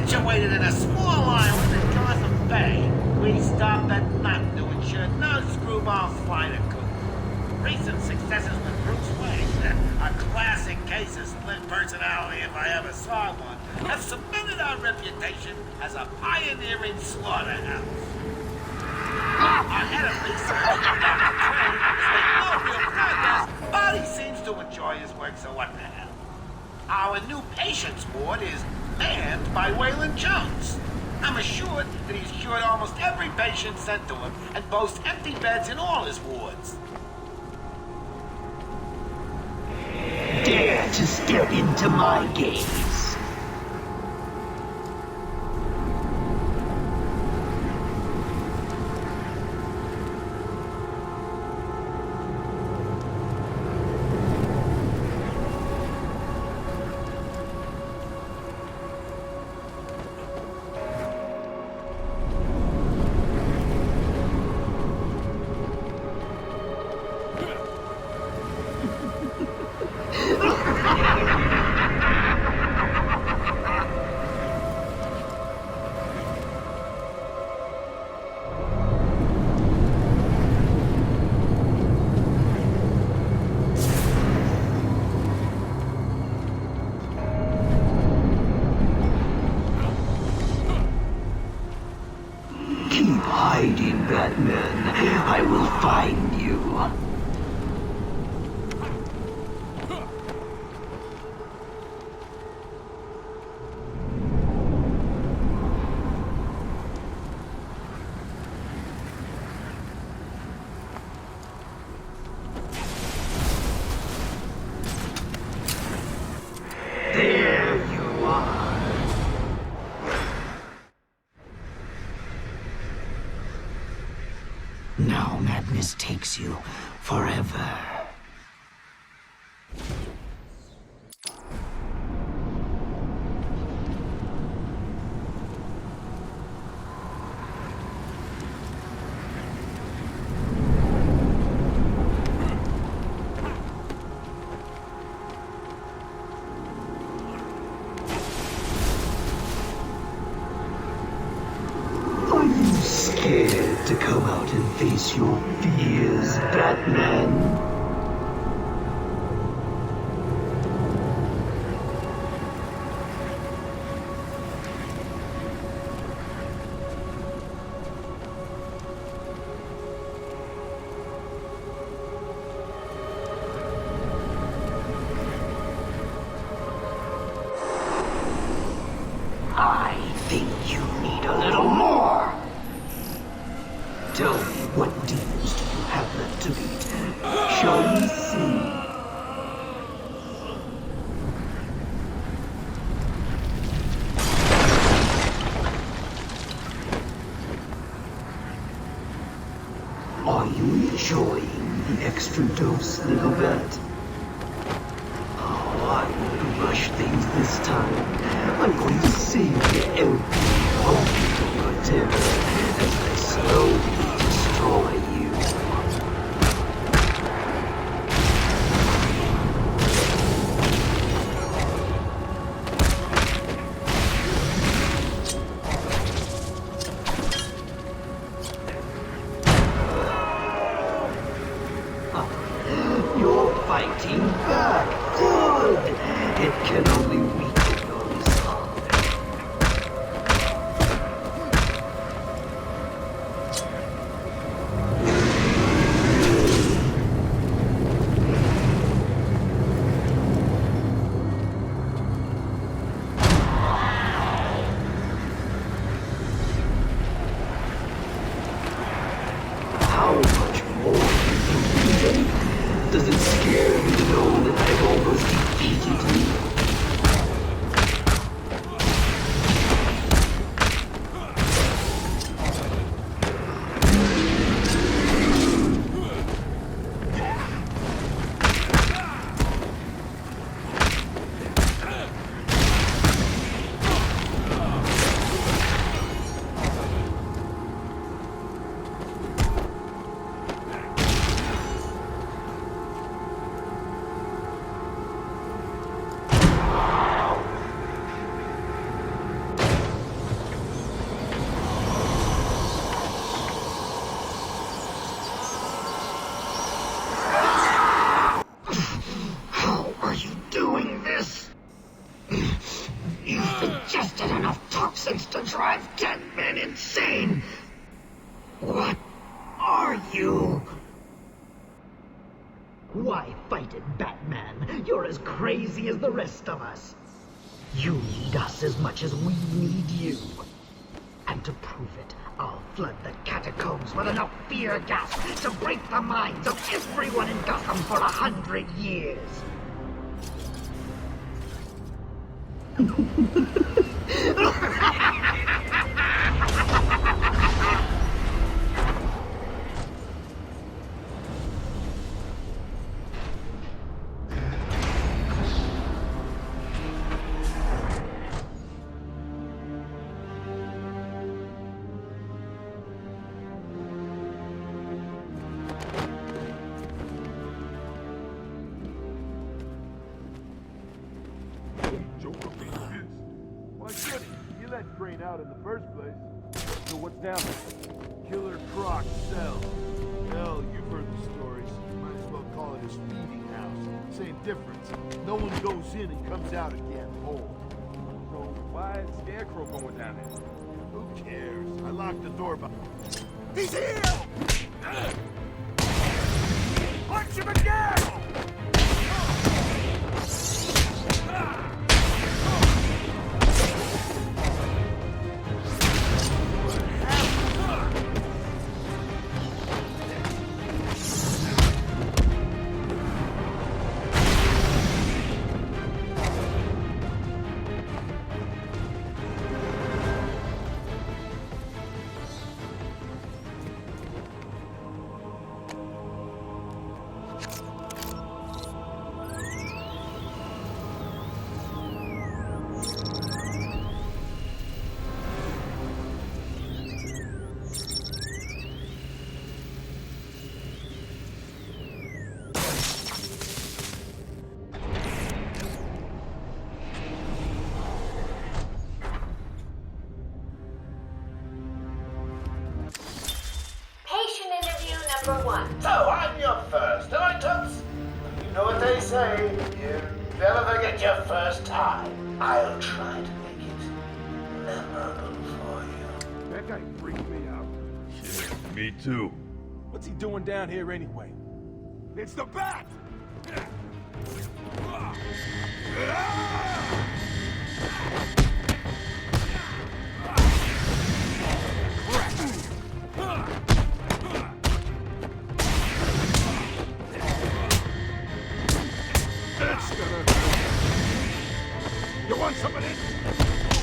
Situated in a small island in Gotham Bay, we stopped at nothing to ensure no screwball flight coup. Recent successes with Bruce Wayne, a classic case of split personality if I ever saw one, have cemented our reputation as a pioneering slaughterhouse. Our head of research, Dr. Crane, has made no real progress, but he seems to enjoy his work, so what the hell. Our new patients ward is manned by Waylon Jones. I'm assured that he's cured almost every patient sent to him and boasts empty beds in all his wards. Dare to step into my gaze. Keep hiding, Batman. I will find you. There you are. Now madness takes you forever. Are you scared to come out and face your fears, Batman? I think you need a little more. Tell me, what demons do you have left to beat? Shall we see? Are you enjoying the extra dose, little bat? Oh, I won't rush things this time. I'm going to save you every moment of your terror as I slowly destroy you. You're fighting back. Good. It can only weaken your resolve. How much more do you think you take? Does it scare you to know that I've almost defeated you? nonsense to drive 10 men insane! What are you? Why fight it, Batman? You're as crazy as the rest of us. You need us as much as we need you. And to prove it, I'll flood the catacombs with enough fear gas to break the minds of everyone in Gotham for 100 years. Why should he? He let Crane out in the first place. So what's down there? Killer Croc cell. Hell, you've heard the stories. Might as well call it his feeding house. Same difference. No one goes in and comes out again whole. So why is Scarecrow going down there? Who cares? I locked the door behind. He's here! Punch him again! Number 1. So, I'm your first, am I, Toots? You know what they say, you never forget your first time. I'll try to make it memorable for you. That guy freaked me out. Shit, me too. What's he doing down here anyway? It's the Bat! That's gonna hurt. You want some of this?